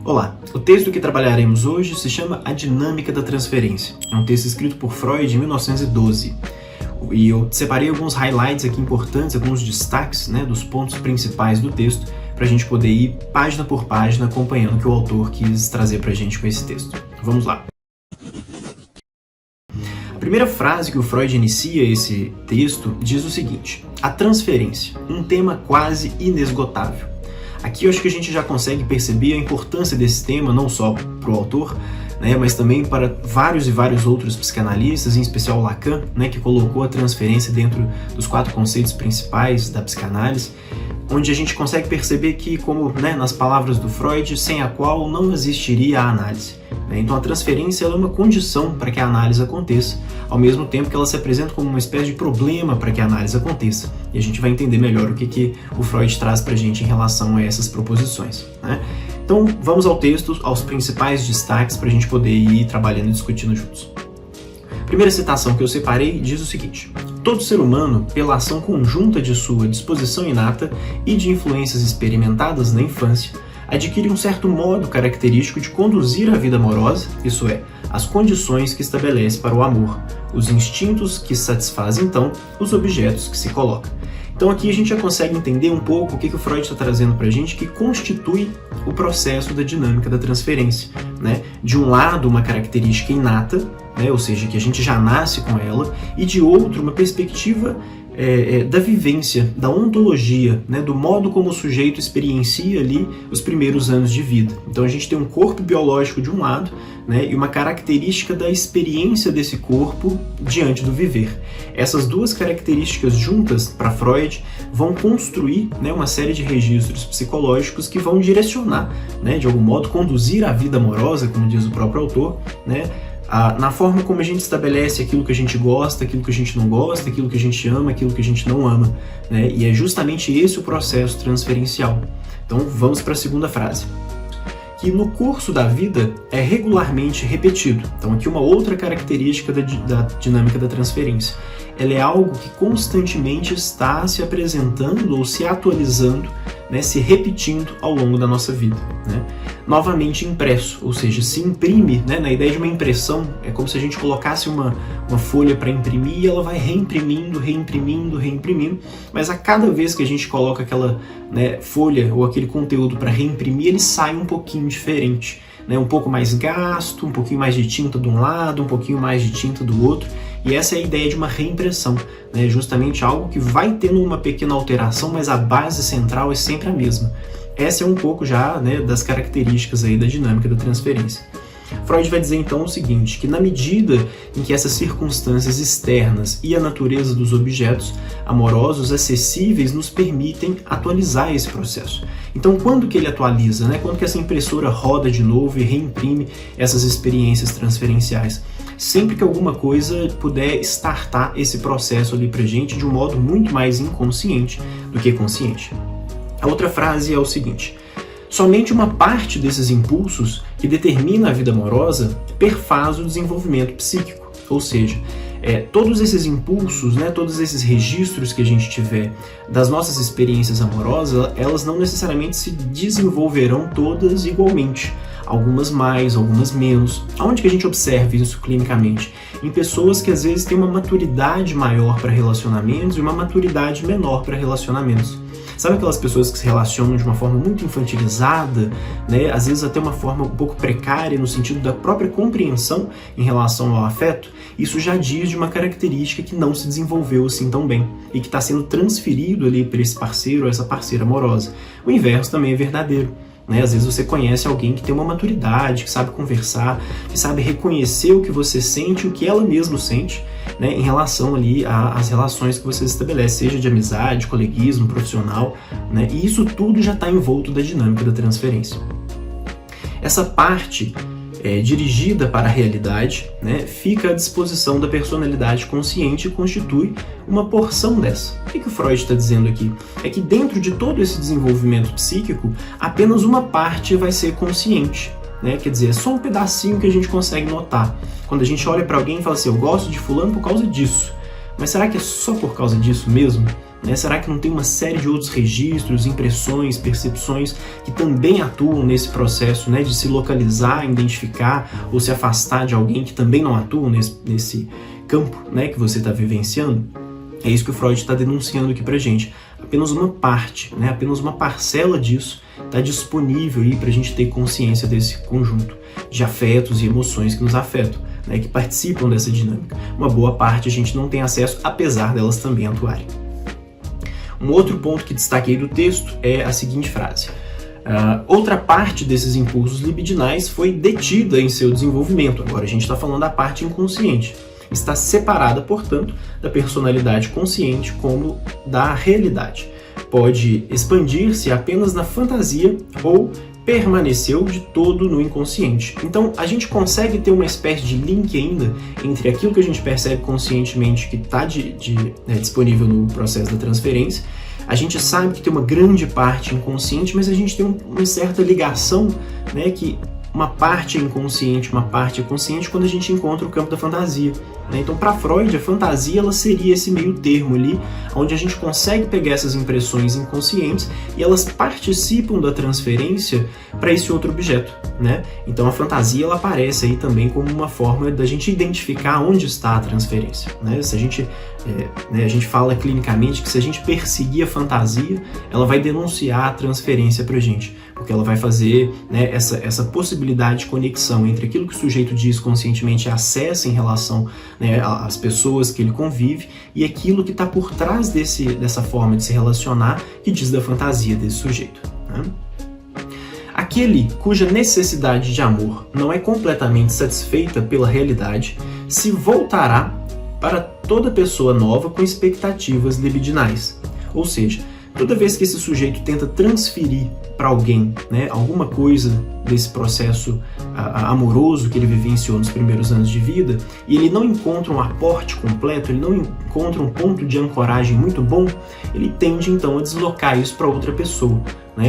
Olá, o texto que trabalharemos hoje se chama A Dinâmica da Transferência. É um texto escrito por Freud em 1912. E eu separei alguns highlights aqui importantes, alguns destaques, dos pontos principais do texto, para a gente poder ir página por página acompanhando o que o autor quis trazer para a gente com esse texto. Vamos lá. A primeira frase que o Freud inicia esse texto diz o seguinte: a transferência, um tema quase inesgotável. Aqui eu acho que a gente já consegue perceber a importância desse tema, não só para o autor, mas também para vários e vários outros psicanalistas, em especial Lacan, que colocou a transferência dentro dos 4 conceitos principais da psicanálise, onde a gente consegue perceber que, como nas palavras do Freud, sem a qual não existiria a análise. Então a transferência é uma condição para que a análise aconteça, ao mesmo tempo que ela se apresenta como uma espécie de problema para que a análise aconteça. E a gente vai entender melhor o que o Freud traz para a gente em relação a essas proposições. Então vamos ao texto, aos principais destaques para a gente poder ir trabalhando e discutindo juntos. A primeira citação que eu separei diz o seguinte: todo ser humano, pela ação conjunta de sua disposição inata e de influências experimentadas na infância, adquire um certo modo característico de conduzir a vida amorosa, isso é, as condições que estabelece para o amor, os instintos que satisfazem então os objetos que se coloca. Então aqui a gente já consegue entender um pouco o que o Freud está trazendo para a gente, que constitui o processo da dinâmica da transferência. De um lado, uma característica inata, ou seja, que a gente já nasce com ela, e de outro, uma perspectiva da vivência, da ontologia, do modo como o sujeito experiencia ali os primeiros anos de vida. Então a gente tem um corpo biológico de um lado, e uma característica da experiência desse corpo diante do viver. Essas duas características juntas, para Freud, vão construir uma série de registros psicológicos que vão direcionar, de algum modo, conduzir a vida amorosa, como diz o próprio autor, na forma como a gente estabelece aquilo que a gente gosta, aquilo que a gente não gosta, aquilo que a gente ama, aquilo que a gente não ama. E é justamente esse o processo transferencial. Então vamos para a segunda frase. Que no curso da vida é regularmente repetido. Então aqui uma outra característica da dinâmica da transferência. Ela é algo que constantemente está se apresentando ou se atualizando, se repetindo ao longo da nossa vida. Novamente impresso, ou seja, se imprime, na ideia de uma impressão, é como se a gente colocasse uma folha para imprimir e ela vai reimprimindo, mas a cada vez que a gente coloca aquela folha ou aquele conteúdo para reimprimir, ele sai um pouquinho diferente, um pouco mais gasto, um pouquinho mais de tinta de um lado, um pouquinho mais de tinta do outro, e essa é a ideia de uma reimpressão, justamente algo que vai tendo uma pequena alteração, mas a base central é sempre a mesma. Essa é um pouco já das características aí da dinâmica da transferência. Freud vai dizer então o seguinte, que na medida em que essas circunstâncias externas e a natureza dos objetos amorosos acessíveis nos permitem atualizar esse processo. Então quando que ele atualiza? Quando que essa impressora roda de novo e reimprime essas experiências transferenciais? Sempre que alguma coisa puder startar esse processo ali pra gente de um modo muito mais inconsciente do que consciente. A outra frase é o seguinte: somente uma parte desses impulsos que determina a vida amorosa perfaz o desenvolvimento psíquico, ou seja, todos esses impulsos, todos esses registros que a gente tiver das nossas experiências amorosas, elas não necessariamente se desenvolverão todas igualmente. Algumas mais, algumas menos. Aonde que a gente observa isso clinicamente? Em pessoas que às vezes têm uma maturidade maior para relacionamentos e uma maturidade menor para relacionamentos. Sabe aquelas pessoas que se relacionam de uma forma muito infantilizada, às vezes até uma forma um pouco precária no sentido da própria compreensão em relação ao afeto? Isso já diz de uma característica que não se desenvolveu assim tão bem e que está sendo transferido ali para esse parceiro ou essa parceira amorosa. O inverso também é verdadeiro. Às vezes você conhece alguém que tem uma maturidade, que sabe conversar, que sabe reconhecer o que você sente, o que ela mesma sente, em relação ali às relações que você estabelece, seja de amizade, coleguismo, profissional, e isso tudo já está envolto da dinâmica da transferência. Essa parte dirigida para a realidade, fica à disposição da personalidade consciente e constitui uma porção dessa. O que o Freud está dizendo aqui? É que dentro de todo esse desenvolvimento psíquico, apenas uma parte vai ser consciente. Quer dizer, é só um pedacinho que a gente consegue notar. Quando a gente olha para alguém e fala assim, eu gosto de fulano por causa disso. Mas será que é só por causa disso mesmo? Será que não tem uma série de outros registros, impressões, percepções que também atuam nesse processo, de se localizar, identificar ou se afastar de alguém que também não atua nesse campo, que você está vivenciando? É isso que o Freud está denunciando aqui pra gente. Apenas uma parte, apenas uma parcela disso está disponível aí para a gente ter consciência desse conjunto de afetos e emoções que nos afetam, que participam dessa dinâmica. Uma boa parte a gente não tem acesso, apesar delas também atuarem. Um outro ponto que destaquei do texto é a seguinte frase. Outra parte desses impulsos libidinais foi detida em seu desenvolvimento. Agora a gente está falando da parte inconsciente. Está separada, portanto, da personalidade consciente como da realidade. Pode expandir-se apenas na fantasia ou permaneceu de todo no inconsciente. Então, a gente consegue ter uma espécie de link ainda entre aquilo que a gente percebe conscientemente que está disponível no processo da transferência. A gente sabe que tem uma grande parte inconsciente, mas a gente tem uma certa ligação, que uma parte é inconsciente, uma parte é consciente quando a gente encontra o campo da fantasia. Então, para Freud, a fantasia ela seria esse meio termo ali, onde a gente consegue pegar essas impressões inconscientes e elas participam da transferência para esse outro objeto. Então, a fantasia ela aparece aí também como uma forma da gente identificar onde está a transferência. Se a gente fala clinicamente que se a gente perseguir a fantasia, ela vai denunciar a transferência para a gente, porque ela vai fazer essa possibilidade de conexão entre aquilo que o sujeito diz conscientemente e acessa em relação às pessoas que ele convive e aquilo que está por trás dessa forma de se relacionar que diz da fantasia desse sujeito. Aquele cuja necessidade de amor não é completamente satisfeita pela realidade se voltará para toda pessoa nova com expectativas libidinais. Ou seja, toda vez que esse sujeito tenta transferir para alguém alguma coisa desse processo amoroso que ele vivenciou nos primeiros anos de vida e ele não encontra um aporte completo, ele não encontra um ponto de ancoragem muito bom, ele tende então a deslocar isso para outra pessoa.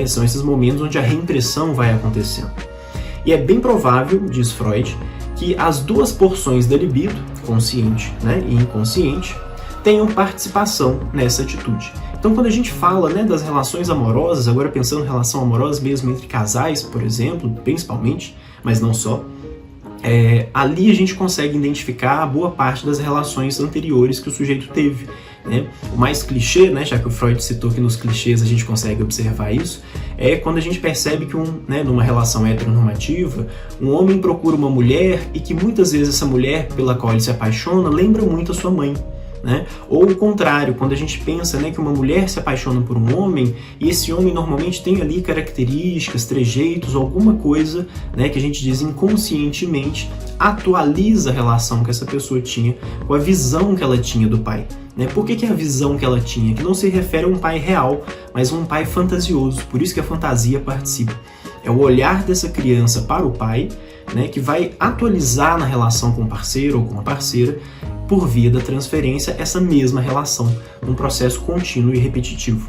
São esses momentos onde a reimpressão vai acontecendo. E é bem provável, diz Freud, que as duas porções da libido, consciente e inconsciente, tenham participação nessa atitude. Então, quando a gente fala das relações amorosas, agora pensando em relação amorosa mesmo entre casais, por exemplo, principalmente, mas não só, ali a gente consegue identificar a boa parte das relações anteriores que o sujeito teve. O mais clichê, já que o Freud citou que nos clichês a gente consegue observar isso, é quando a gente percebe que numa relação heteronormativa, um homem procura uma mulher e que muitas vezes essa mulher pela qual ele se apaixona lembra muito a sua mãe. Ou o contrário, quando a gente pensa que uma mulher se apaixona por um homem e esse homem normalmente tem ali características, trejeitos, alguma coisa que a gente diz inconscientemente atualiza a relação que essa pessoa tinha com a visão que ela tinha do pai. Por que é a visão que ela tinha? Que não se refere a um pai real, mas a um pai fantasioso, por isso que a fantasia participa. É o olhar dessa criança para o pai, que vai atualizar na relação com o parceiro ou com a parceira, por via da transferência, essa mesma relação, num processo contínuo e repetitivo.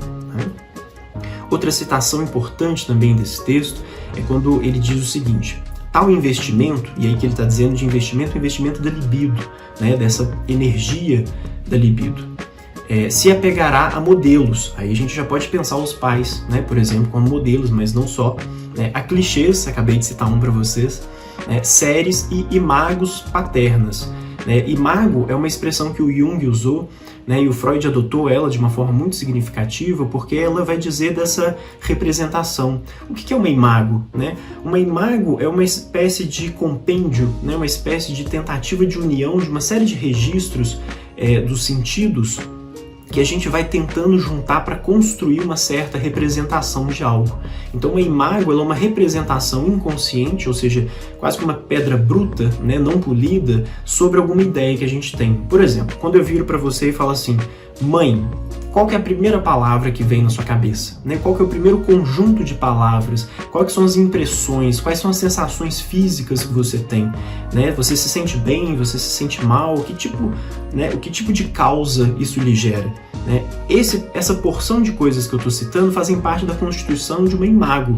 Outra citação importante também desse texto é quando ele diz o seguinte: tal investimento, e aí que ele está dizendo de investimento, o investimento da libido, dessa energia da libido, se apegará a modelos. Aí a gente já pode pensar os pais, por exemplo, como modelos, mas não só, a clichês, acabei de citar um para vocês, séries e imagos paternas. Imago é uma expressão que o Jung usou, e o Freud adotou ela de uma forma muito significativa, porque ela vai dizer dessa representação. O que é uma imago? Uma imago é uma espécie de compêndio, uma espécie de tentativa de união de uma série de registros dos sentidos que a gente vai tentando juntar para construir uma certa representação de algo. Então, uma imago ela é uma representação inconsciente, ou seja, quase que uma pedra bruta, não polida, sobre alguma ideia que a gente tem. Por exemplo, quando eu viro para você e falo assim: mãe, qual que é a primeira palavra que vem na sua cabeça? Qual que é o primeiro conjunto de palavras? Quais são as impressões? Quais são as sensações físicas que você tem? Você se sente bem? Você se sente mal? O que tipo de causa isso lhe gera? Essa porção de coisas que eu estou citando fazem parte da constituição de uma imago,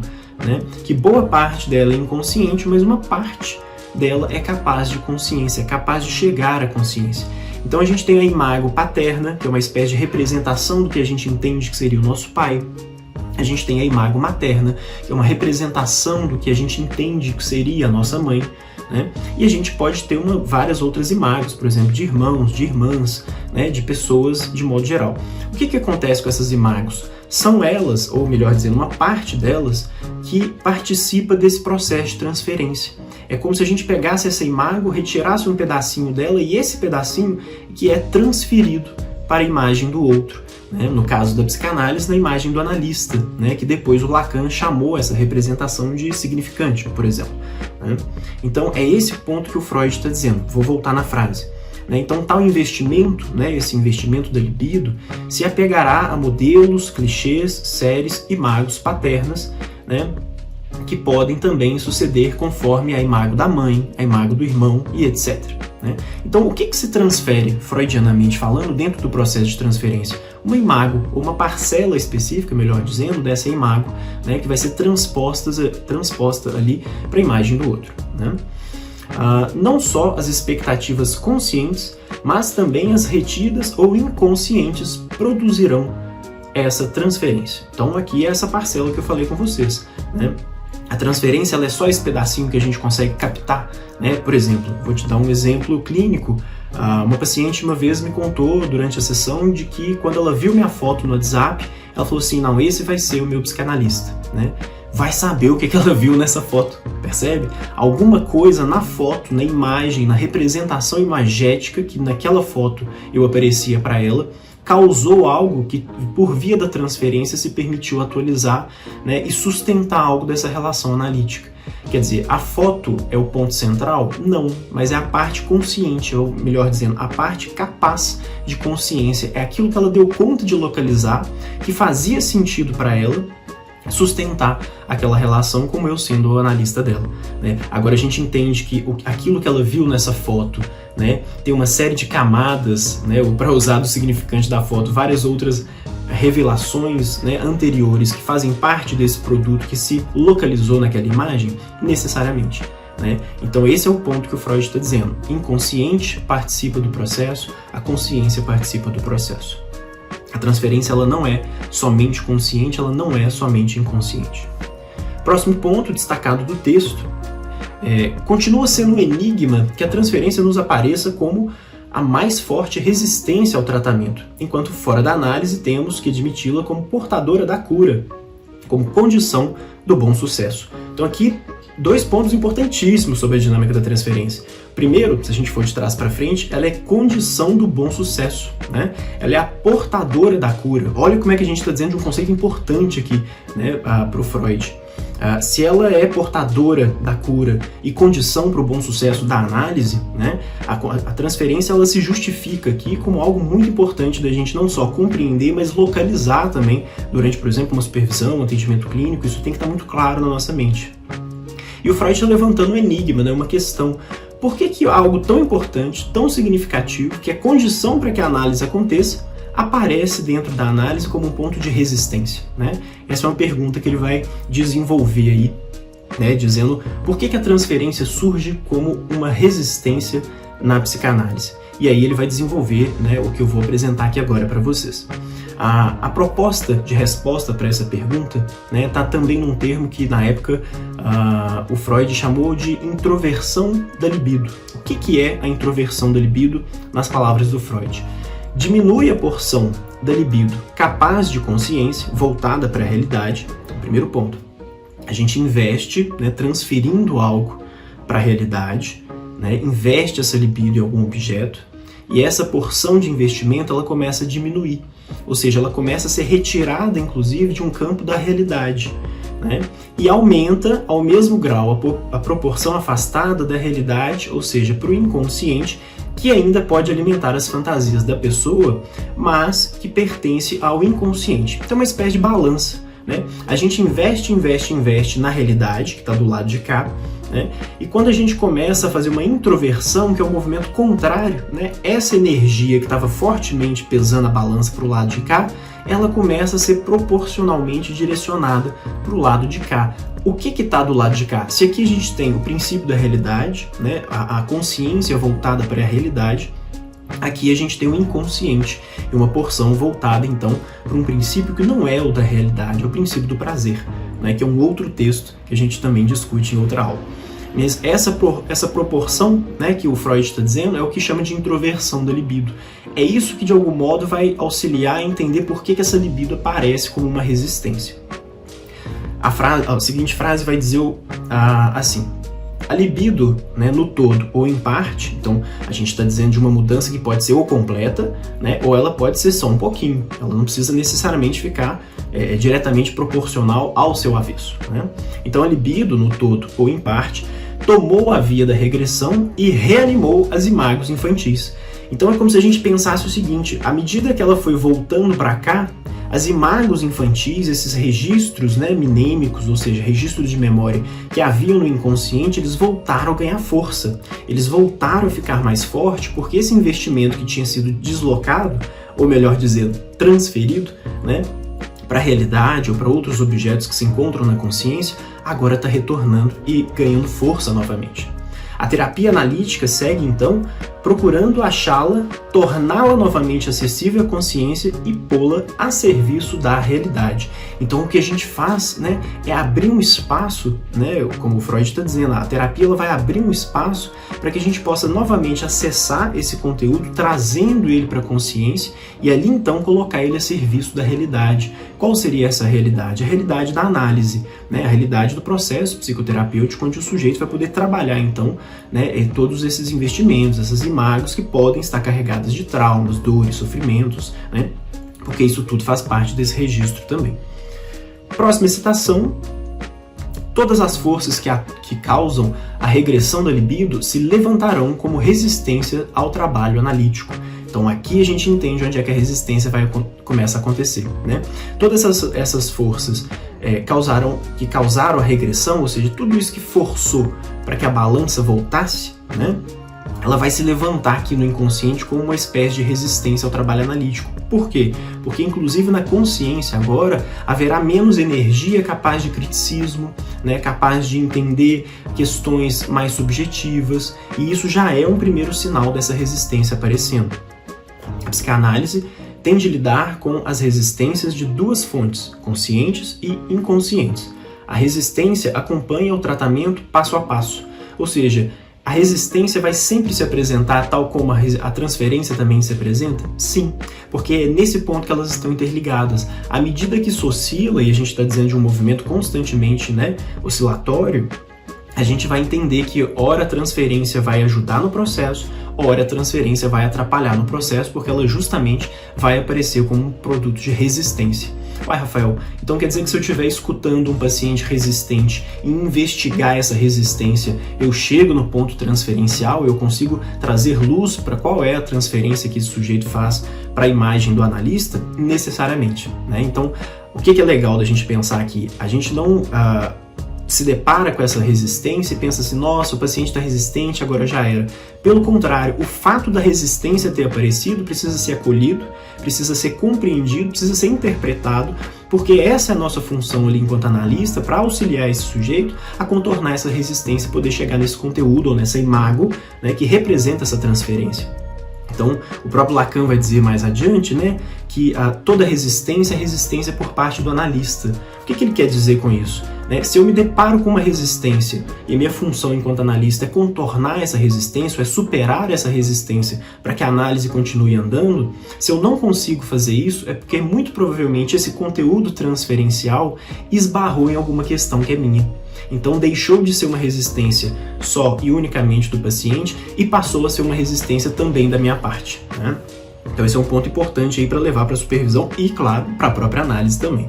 que boa parte dela é inconsciente, mas uma parte dela é capaz de consciência, é capaz de chegar à consciência. Então a gente tem a imago paterna, que é uma espécie de representação do que a gente entende que seria o nosso pai. A gente tem a imago materna, que é uma representação do que a gente entende que seria a nossa mãe, né? E a gente pode ter várias outras imagos, por exemplo, de irmãos, de irmãs, né? De pessoas de modo geral. O que acontece com essas imagos? São elas, ou melhor dizendo, uma parte delas, que participa desse processo de transferência. É como se a gente pegasse essa imago, retirasse um pedacinho dela e esse pedacinho que é transferido para a imagem do outro. Né? No caso da psicanálise, na imagem do analista, né? Que depois o Lacan chamou essa representação de significante, por exemplo. Né? Então é esse ponto que o Freud está dizendo. Vou voltar na frase. Né? Então tal investimento, né? Esse investimento da libido, se apegará a modelos, clichês, séries, imagos paternas, né? Que podem também suceder conforme a imago da mãe, a imago do irmão e etc. Né? Então, o que se transfere, freudianamente falando, dentro do processo de transferência? Uma imago, ou uma parcela específica, melhor dizendo, dessa imago, né, que vai ser transposta ali para a imagem do outro. Né? Não só as expectativas conscientes, mas também as retidas ou inconscientes produzirão essa transferência. Então, aqui é essa parcela que eu falei com vocês. Né? A transferência ela é só esse pedacinho que a gente consegue captar, né? Por exemplo, vou te dar um exemplo clínico. Uma paciente uma vez me contou durante a sessão de que quando ela viu minha foto no WhatsApp, ela falou assim, não, esse vai ser o meu psicanalista, né? Vai saber o que ela viu nessa foto, percebe? Alguma coisa na foto, na imagem, na representação imagética que naquela foto eu aparecia para ela, causou algo que, por via da transferência, se permitiu atualizar, né, e sustentar algo dessa relação analítica. Quer dizer, a foto é o ponto central? Não, mas é a parte consciente, ou melhor dizendo, a parte capaz de consciência. É aquilo que ela deu conta de localizar, que fazia sentido para ela, sustentar aquela relação como eu sendo o analista dela. Né? Agora a gente entende que aquilo que ela viu nessa foto, né, tem uma série de camadas, né, para usar do significante da foto, várias outras revelações, né, anteriores que fazem parte desse produto que se localizou naquela imagem, necessariamente. Né? Então esse é o ponto que o Freud está dizendo. Inconsciente participa do processo, a consciência participa do processo. A transferência ela não é somente consciente, ela não é somente inconsciente. Próximo ponto destacado do texto, continua sendo um enigma que a transferência nos apareça como a mais forte resistência ao tratamento, enquanto fora da análise temos que admiti-la como portadora da cura, como condição do bom sucesso. Então aqui, dois pontos importantíssimos sobre a dinâmica da transferência. Primeiro, se a gente for de trás para frente, ela é condição do bom sucesso, né? Ela é a portadora da cura. Olha como é que a gente está dizendo de um conceito importante aqui, né, para o Freud. Se ela é portadora da cura e condição para o bom sucesso da análise, né, a transferência ela se justifica aqui como algo muito importante da gente não só compreender, mas localizar também durante, por exemplo, uma supervisão, um atendimento clínico. Isso tem que estar muito claro na nossa mente. E o Freud está levantando um enigma, né, uma questão. Por que algo tão importante, tão significativo, que é condição para que a análise aconteça, aparece dentro da análise como um ponto de resistência? Né? Essa é uma pergunta que ele vai desenvolver aí, né, dizendo por que a transferência surge como uma resistência na psicanálise. E aí ele vai desenvolver, né, o que eu vou apresentar aqui agora para vocês. A proposta de resposta para essa pergunta está também num termo que na época o Freud chamou de introversão da libido. O que é a introversão da libido nas palavras do Freud? Diminui a porção da libido capaz de consciência voltada para a realidade. Primeiro ponto. A gente investe, né, transferindo algo para a realidade, né, investe essa libido em algum objeto, e essa porção de investimento ela começa a diminuir. Ou seja, ela começa a ser retirada, inclusive, de um campo da realidade, né? E aumenta, ao mesmo grau, a proporção afastada da realidade, ou seja, para o inconsciente, que ainda pode alimentar as fantasias da pessoa, mas que pertence ao inconsciente. Então é uma espécie de balança, né? A gente investe na realidade, que está do lado de cá, né? E quando a gente começa a fazer uma introversão, que é um movimento contrário, né? Essa energia que estava fortemente pesando a balança para o lado de cá, ela começa a ser proporcionalmente direcionada para o lado de cá. O que está do lado de cá? Se aqui a gente tem o princípio da realidade, né? A consciência voltada para a realidade, Aqui a gente tem o inconsciente e uma porção voltada então para um princípio que não é o da realidade, é o princípio do prazer, né, que é um outro texto que a gente também discute em outra aula. Mas essa proporção, né, que o Freud está dizendo é o que chama de introversão da libido. É isso que de algum modo vai auxiliar a entender por que essa libido aparece como uma resistência. A seguinte frase vai dizer assim: a libido, né, no todo ou em parte, então a gente está dizendo de uma mudança que pode ser ou completa, né, ou ela pode ser só um pouquinho. Ela não precisa necessariamente ficar diretamente proporcional ao seu avesso, né? Então a libido, no todo ou em parte, tomou a via da regressão e reanimou as imagos infantis. Então é como se a gente pensasse o seguinte: à medida que ela foi voltando para cá, as imagos infantis, esses registros, né, mnêmicos, ou seja, registros de memória que haviam no inconsciente, eles voltaram a ganhar força. Eles voltaram a ficar mais forte porque esse investimento que tinha sido deslocado, ou melhor dizendo, transferido, né, para a realidade ou para outros objetos que se encontram na consciência, agora está retornando e ganhando força novamente. A terapia analítica segue, então, procurando achá-la, torná-la novamente acessível à consciência e pô-la a serviço da realidade. Então, o que a gente faz, né, é abrir um espaço, né, como o Freud está dizendo, a terapia ela vai abrir um espaço para que a gente possa novamente acessar esse conteúdo, trazendo ele para a consciência e ali, então, colocar ele a serviço da realidade. Qual seria essa realidade? A realidade da análise, né, a realidade do processo psicoterapêutico, onde o sujeito vai poder trabalhar, então, né, todos esses investimentos, essas imagens que podem estar carregadas de traumas, dores, sofrimentos, né, porque isso tudo faz parte desse registro também. Próxima citação: todas as forças que causam a regressão da libido se levantarão como resistência ao trabalho analítico. Então aqui a gente entende onde é que a resistência começa a acontecer, né? Todas essas forças que causaram a regressão, ou seja, tudo isso que forçou para que a balança voltasse, né, ela vai se levantar aqui no inconsciente como uma espécie de resistência ao trabalho analítico. Por quê? Porque inclusive na consciência agora haverá menos energia capaz de criticismo, né, capaz de entender questões mais subjetivas, e isso já é um primeiro sinal dessa resistência aparecendo. A psicanálise tem de lidar com as resistências de duas fontes, conscientes e inconscientes. A resistência acompanha o tratamento passo a passo, ou seja, a resistência vai sempre se apresentar tal como a transferência também se apresenta? Sim, porque é nesse ponto que elas estão interligadas. À medida que isso oscila, e a gente está dizendo de um movimento constantemente, né, oscilatório, a gente vai entender que ora a transferência vai ajudar no processo, ora a transferência vai atrapalhar no processo, porque ela justamente vai aparecer como um produto de resistência. Uai, Rafael, então quer dizer que se eu estiver escutando um paciente resistente e investigar essa resistência, eu chego no ponto transferencial, eu consigo trazer luz para qual é a transferência que esse sujeito faz para a imagem do analista? Necessariamente, né? Então, o que é legal da gente pensar aqui? A gente não se depara com essa resistência e pensa assim: nossa, o paciente está resistente, agora já era. Pelo contrário, o fato da resistência ter aparecido precisa ser acolhido, precisa ser compreendido, precisa ser interpretado, porque essa é a nossa função ali enquanto analista, para auxiliar esse sujeito a contornar essa resistência e poder chegar nesse conteúdo ou nessa imago, né, que representa essa transferência. Então, o próprio Lacan vai dizer mais adiante, né, que toda resistência é resistência por parte do analista. O que ele quer dizer com isso? Se eu me deparo com uma resistência e a minha função enquanto analista é contornar essa resistência, é superar essa resistência para que a análise continue andando, se eu não consigo fazer isso, é porque muito provavelmente esse conteúdo transferencial esbarrou em alguma questão que é minha. Então deixou de ser uma resistência só e unicamente do paciente e passou a ser uma resistência também da minha parte, né? Então esse é um ponto importante aí para levar para a supervisão e, claro, para a própria análise também.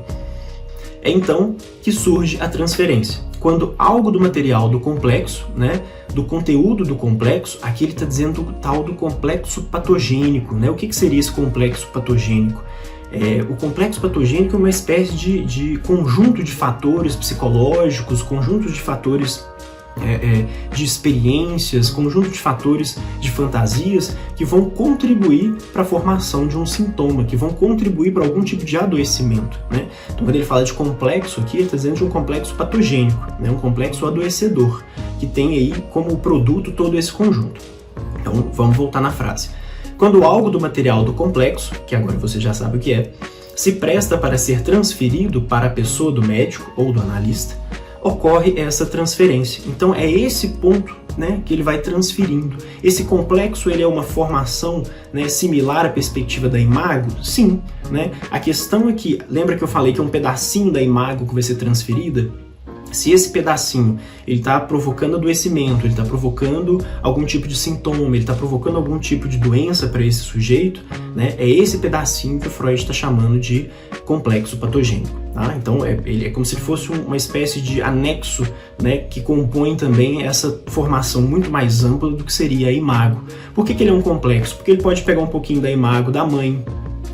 É então que surge a transferência. Quando algo do material do complexo, né, do conteúdo do complexo, aqui ele está dizendo o tal do complexo patogênico, né? O que seria esse complexo patogênico? O complexo patogênico é uma espécie de conjunto de fatores psicológicos, conjunto de fatores de experiências, conjunto de fatores de fantasias que vão contribuir para a formação de um sintoma, que vão contribuir para algum tipo de adoecimento, né? Então, quando ele fala de complexo aqui, ele está dizendo de um complexo patogênico, né? Um complexo adoecedor, que tem aí como produto todo esse conjunto. Então, vamos voltar na frase. Quando algo do material do complexo, que agora você já sabe o que é, se presta para ser transferido para a pessoa do médico ou do analista, ocorre essa transferência. Então é esse ponto, né, que ele vai transferindo. Esse complexo, ele é uma formação, né, similar à perspectiva da imago? Sim, né? A questão é que, lembra que eu falei que é um pedacinho da imago que vai ser transferida? Se esse pedacinho ele está provocando adoecimento, ele está provocando algum tipo de sintoma, ele está provocando algum tipo de doença para esse sujeito, né, é esse pedacinho que o Freud está chamando de complexo patogênico. Tá? Então ele é como se fosse uma espécie de anexo, né, que compõe também essa formação muito mais ampla do que seria a imago. Por que ele é um complexo? Porque ele pode pegar um pouquinho da imago da mãe,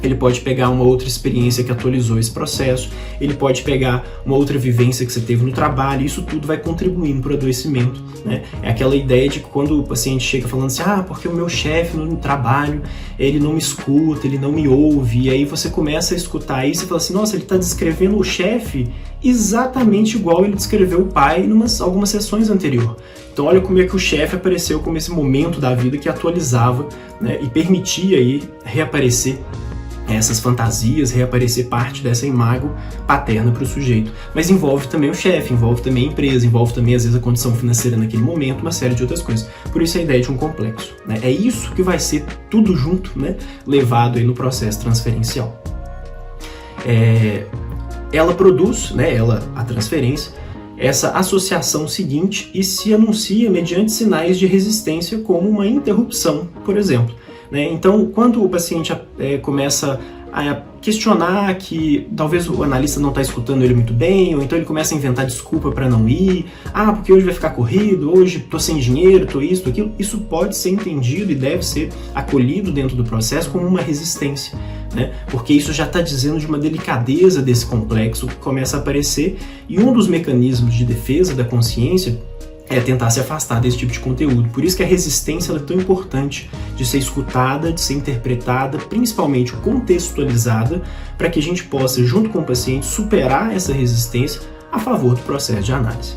ele pode pegar uma outra experiência que atualizou esse processo, ele pode pegar uma outra vivência que você teve no trabalho, e isso tudo vai contribuindo para o adoecimento, né? É aquela ideia de que quando o paciente chega falando assim, porque o meu chefe no trabalho, ele não me escuta, ele não me ouve, e aí você começa a escutar isso e fala assim, nossa, ele está descrevendo o chefe exatamente igual ele descreveu o pai em algumas sessões anteriores. Então olha como é que o chefe apareceu como esse momento da vida que atualizava, né, e permitia aí reaparecer essas fantasias, reaparecer parte dessa imago paterna para o sujeito. Mas envolve também o chefe, envolve também a empresa, envolve também às vezes a condição financeira naquele momento, uma série de outras coisas. Por isso a ideia de um complexo, né? É isso que vai ser tudo junto, né, levado aí no processo transferencial. Ela produz, né, a transferência, essa associação seguinte e se anuncia mediante sinais de resistência como uma interrupção, por exemplo. Então, quando o paciente começa a questionar que talvez o analista não está escutando ele muito bem, ou então ele começa a inventar desculpa para não ir, porque hoje vai ficar corrido, hoje estou sem dinheiro, estou isso, estou aquilo, isso pode ser entendido e deve ser acolhido dentro do processo como uma resistência, né? Porque isso já está dizendo de uma delicadeza desse complexo que começa a aparecer, e um dos mecanismos de defesa da consciência é tentar se afastar desse tipo de conteúdo. Por isso que a resistência é tão importante de ser escutada, de ser interpretada, principalmente contextualizada, para que a gente possa, junto com o paciente, superar essa resistência a favor do processo de análise.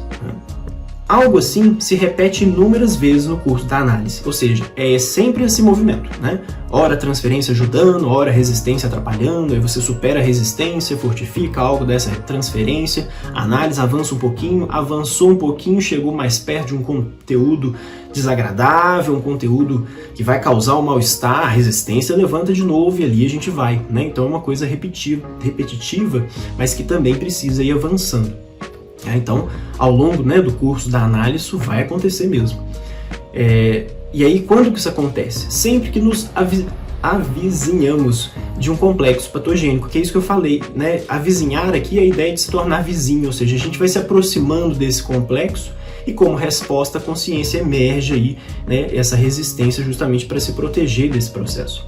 Algo assim se repete inúmeras vezes no curso da análise, ou seja, é sempre esse movimento, né? Ora transferência ajudando, ora resistência atrapalhando, aí você supera a resistência, fortifica algo dessa transferência, a análise avança um pouquinho, avançou um pouquinho, chegou mais perto de um conteúdo desagradável, um conteúdo que vai causar um mal-estar, a resistência levanta de novo e ali a gente vai, né? Então é uma coisa repetitiva, mas que também precisa ir avançando. Então, ao longo, né, do curso da análise, isso vai acontecer mesmo. E aí, quando que isso acontece? Sempre que nos avizinhamos de um complexo patogênico, que é isso que eu falei, né? Avizinhar aqui é a ideia de se tornar vizinho, ou seja, a gente vai se aproximando desse complexo e como resposta a consciência emerge aí, né, essa resistência justamente para se proteger desse processo.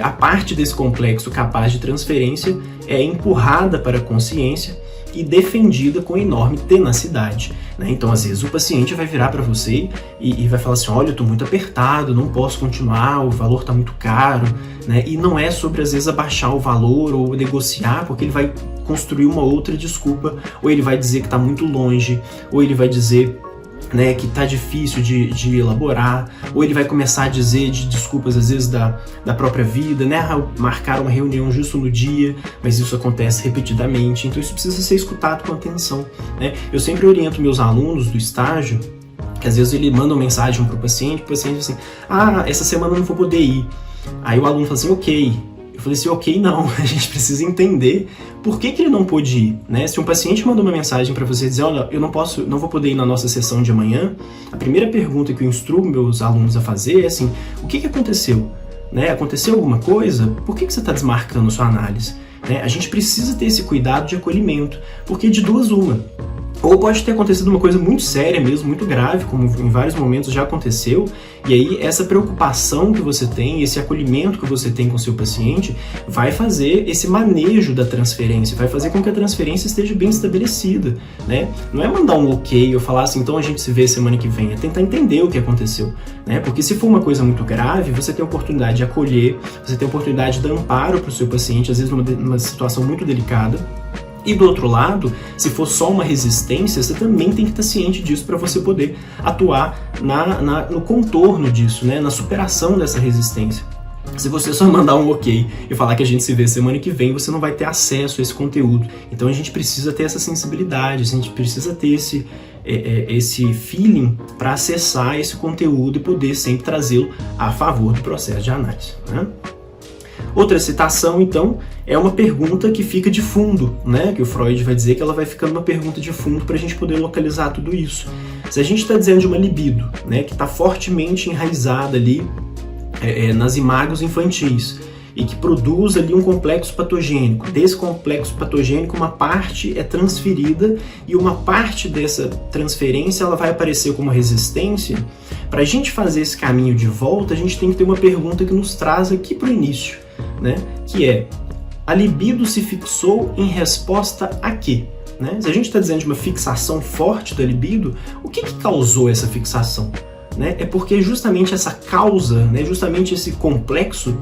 A parte desse complexo capaz de transferência é empurrada para a consciência e defendida com enorme tenacidade, né? Então, às vezes, o paciente vai virar para você e vai falar assim, olha, eu estou muito apertado, não posso continuar, o valor está muito caro, né? E não é sobre, às vezes, abaixar o valor ou negociar, porque ele vai construir uma outra desculpa, ou ele vai dizer que está muito longe, ou ele vai dizer, né, que tá difícil de elaborar, ou ele vai começar a dizer de desculpas às vezes da própria vida, né, marcar uma reunião justo no dia, mas isso acontece repetidamente, então isso precisa ser escutado com atenção, né? Eu sempre oriento meus alunos do estágio, que às vezes ele manda uma mensagem para o paciente diz assim, essa semana eu não vou poder ir, aí o aluno fala assim, ok. Eu falei assim, ok, não, a gente precisa entender por que ele não pôde ir, né? Se um paciente manda uma mensagem para você dizer, olha, eu não vou poder ir na nossa sessão de amanhã, a primeira pergunta que eu instruo meus alunos a fazer é assim, o que aconteceu? Né? Aconteceu alguma coisa? Por que você está desmarcando sua análise? Né? A gente precisa ter esse cuidado de acolhimento, porque de duas uma. Ou pode ter acontecido uma coisa muito séria mesmo, muito grave, como em vários momentos já aconteceu, e aí essa preocupação que você tem, esse acolhimento que você tem com o seu paciente, vai fazer esse manejo da transferência, vai fazer com que a transferência esteja bem estabelecida, né? Não é mandar um ok ou falar assim, então a gente se vê semana que vem, é tentar entender o que aconteceu, né? Porque se for uma coisa muito grave, você tem a oportunidade de acolher, você tem a oportunidade de dar amparo para o seu paciente, às vezes numa situação muito delicada, E do outro lado, se for só uma resistência, você também tem que estar ciente disso para você poder atuar no contorno disso, né? Na superação dessa resistência. Se você só mandar um ok e falar que a gente se vê semana que vem, você não vai ter acesso a esse conteúdo. Então a gente precisa ter essa sensibilidade, a gente precisa ter esse feeling para acessar esse conteúdo e poder sempre trazê-lo a favor do processo de análise, né? Outra citação, então, é uma pergunta que fica de fundo, né? Que o Freud vai dizer que ela vai ficando uma pergunta de fundo para a gente poder localizar tudo isso. Se a gente está dizendo de uma libido, né, que está fortemente enraizada ali nas imagos infantis e que produz ali um complexo patogênico, desse complexo patogênico uma parte é transferida e uma parte dessa transferência ela vai aparecer como resistência. Para a gente fazer esse caminho de volta, a gente tem que ter uma pergunta que nos traz aqui para o início, né? Que é: a libido se fixou em resposta a quê? Né? Se a gente está dizendo de uma fixação forte da libido, o que causou essa fixação? Né? É porque justamente essa causa, né? Justamente esse complexo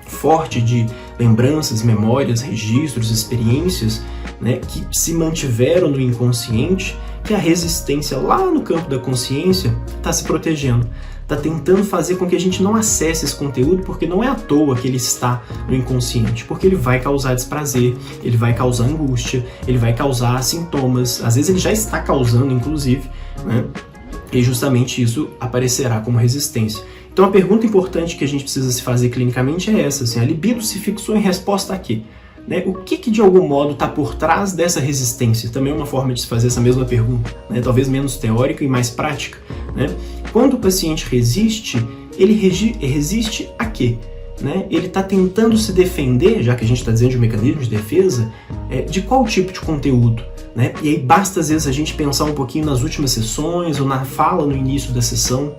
forte de lembranças, memórias, registros, experiências, né? Que se mantiveram no inconsciente, que a resistência lá no campo da consciência está se protegendo. Está tentando fazer com que a gente não acesse esse conteúdo, porque não é à toa que ele está no inconsciente, porque ele vai causar desprazer, ele vai causar angústia, ele vai causar sintomas, às vezes ele já está causando, inclusive, né? E justamente isso aparecerá como resistência. Então a pergunta importante que a gente precisa se fazer clinicamente é essa, assim: a libido se fixou em resposta a quê? Né? O que de algum modo está por trás dessa resistência? Também é uma forma de se fazer essa mesma pergunta, né? Talvez menos teórica e mais prática, né? Quando o paciente resiste, ele resiste a quê? Né? Ele está tentando se defender, já que a gente está dizendo de um mecanismo de defesa, de qual tipo de conteúdo? Né? E aí basta às vezes a gente pensar um pouquinho nas últimas sessões ou na fala no início da sessão,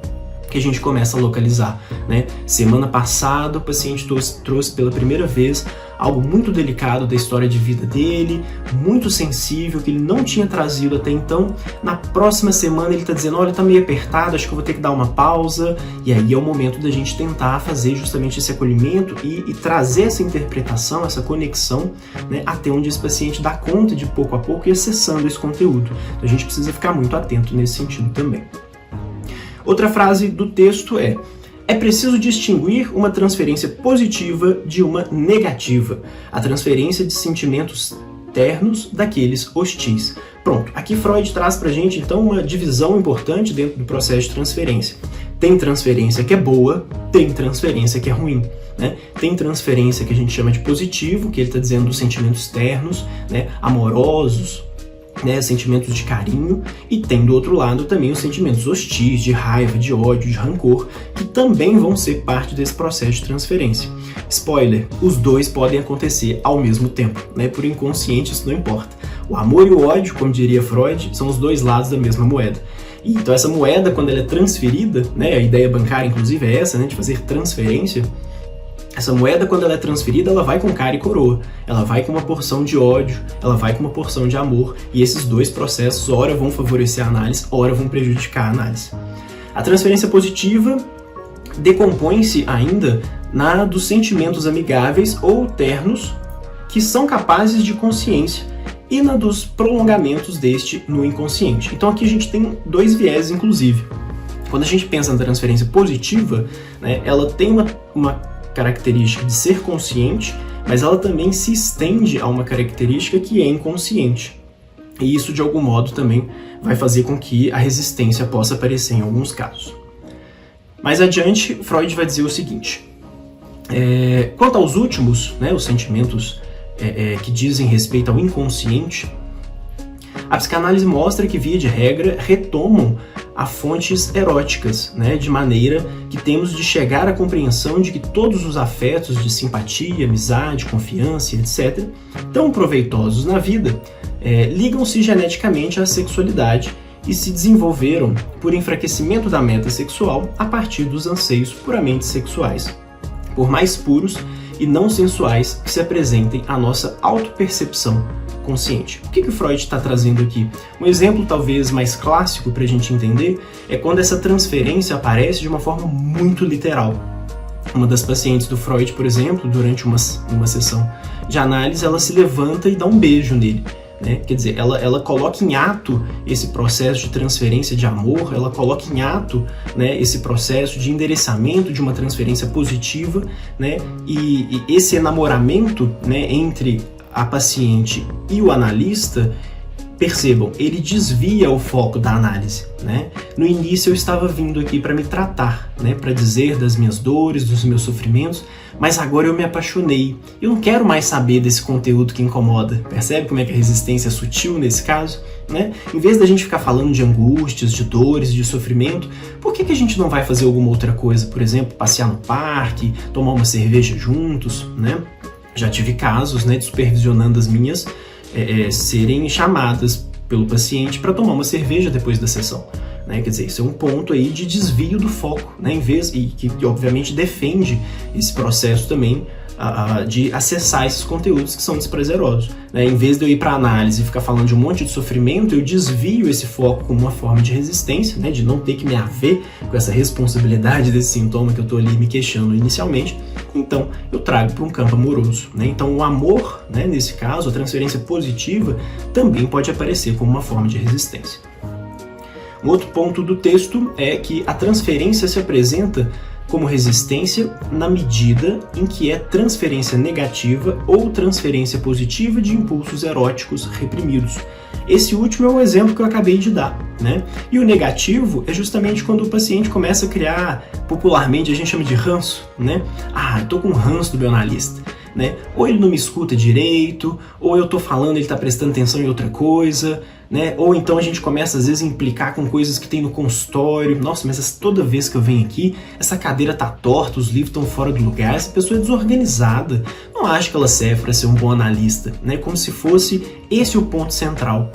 que a gente começa a localizar, né? Semana passada o paciente trouxe pela primeira vez algo muito delicado da história de vida dele, muito sensível, que ele não tinha trazido até então. Na próxima semana ele está dizendo: olha, tá meio apertado, acho que eu vou ter que dar uma pausa. E aí é o momento da gente tentar fazer justamente esse acolhimento e trazer essa interpretação, essa conexão, né, até onde esse paciente dá conta de pouco a pouco ir acessando esse conteúdo. Então a gente precisa ficar muito atento nesse sentido também. Outra frase do texto é preciso distinguir uma transferência positiva de uma negativa, a transferência de sentimentos ternos daqueles hostis. Pronto, aqui Freud traz pra gente então uma divisão importante dentro do processo de transferência. Tem transferência que é boa, tem transferência que é ruim, né? Tem transferência que a gente chama de positivo, que ele está dizendo dos sentimentos ternos, né, amorosos, né, sentimentos de carinho, e tem do outro lado também os sentimentos hostis, de raiva, de ódio, de rancor, que também vão ser parte desse processo de transferência. Spoiler, os dois podem acontecer ao mesmo tempo, né? Por inconsciente isso não importa. O amor e o ódio, como diria Freud, são os dois lados da mesma moeda. E então essa moeda, quando ela é transferida, né, a ideia bancária inclusive é essa, né, de fazer transferência. Essa moeda, quando ela é transferida, ela vai com cara e coroa. Ela vai com uma porção de ódio, ela vai com uma porção de amor. E esses dois processos, ora vão favorecer a análise, ora vão prejudicar a análise. A transferência positiva decompõe-se ainda na dos sentimentos amigáveis ou ternos que são capazes de consciência e na dos prolongamentos deste no inconsciente. Então aqui a gente tem dois viés, inclusive. Quando a gente pensa na transferência positiva, né, ela tem uma característica de ser consciente, mas ela também se estende a uma característica que é inconsciente. E isso, de algum modo, também vai fazer com que a resistência possa aparecer em alguns casos. Mais adiante, Freud vai dizer o seguinte: quanto aos últimos, né, os sentimentos que dizem respeito ao inconsciente, a psicanálise mostra que, via de regra, retomam a fontes eróticas, né, de maneira que temos de chegar à compreensão de que todos os afetos de simpatia, amizade, confiança, etc., tão proveitosos na vida, ligam-se geneticamente à sexualidade e se desenvolveram por enfraquecimento da meta sexual a partir dos anseios puramente sexuais, por mais puros e não sensuais que se apresentem à nossa autopercepção consciente. O que o Freud está trazendo aqui? Um exemplo talvez mais clássico para a gente entender é quando essa transferência aparece de uma forma muito literal. Uma das pacientes do Freud, por exemplo, durante uma sessão de análise, ela se levanta e dá um beijo nele. né? Quer dizer, ela coloca em ato esse processo de transferência de amor, ela coloca em ato, né, esse processo de endereçamento de uma transferência positiva, né? E esse enamoramento, né, entre a paciente e o analista, percebam, ele desvia o foco da análise, né? No início eu estava vindo aqui para me tratar, né? Para dizer das minhas dores, dos meus sofrimentos, mas agora eu me apaixonei. Eu não quero mais saber desse conteúdo que incomoda. Percebe como é que a resistência é sutil nesse caso, né? Em vez da gente ficar falando de angústias, de dores, de sofrimento, por que a gente não vai fazer alguma outra coisa? Por exemplo, passear no parque, tomar uma cerveja juntos, né? Já tive casos, né, de supervisionando as minhas serem chamadas pelo paciente para tomar uma cerveja depois da sessão, né? Quer dizer, isso é um ponto aí de desvio do foco, né? E que obviamente defende esse processo também de acessar esses conteúdos que são desprazerosos, né? Em vez de eu ir para análise e ficar falando de um monte de sofrimento, eu desvio esse foco como uma forma de resistência, né? De não ter que me haver com essa responsabilidade desse sintoma que eu estou ali me queixando inicialmente. Então, eu trago para um campo amoroso, né? Então, o amor, né, nesse caso, a transferência positiva, também pode aparecer como uma forma de resistência. Um outro ponto do texto é que a transferência se apresenta como resistência na medida em que é transferência negativa ou transferência positiva de impulsos eróticos reprimidos. Esse último é o exemplo que eu acabei de dar, né? E o negativo é justamente quando o paciente começa a criar, popularmente a gente chama de ranço, né? Ah, eu tô com ranço do meu analista, né? Ou ele não me escuta direito, ou eu tô falando, ele tá prestando atenção em outra coisa, né? Ou então a gente começa às vezes a implicar com coisas que tem no consultório. Nossa, mas toda vez que eu venho aqui, essa cadeira tá torta, os livros estão fora do lugar, essa pessoa é desorganizada. Não acho que ela serve para ser um bom analista, né? Como se fosse esse o ponto central.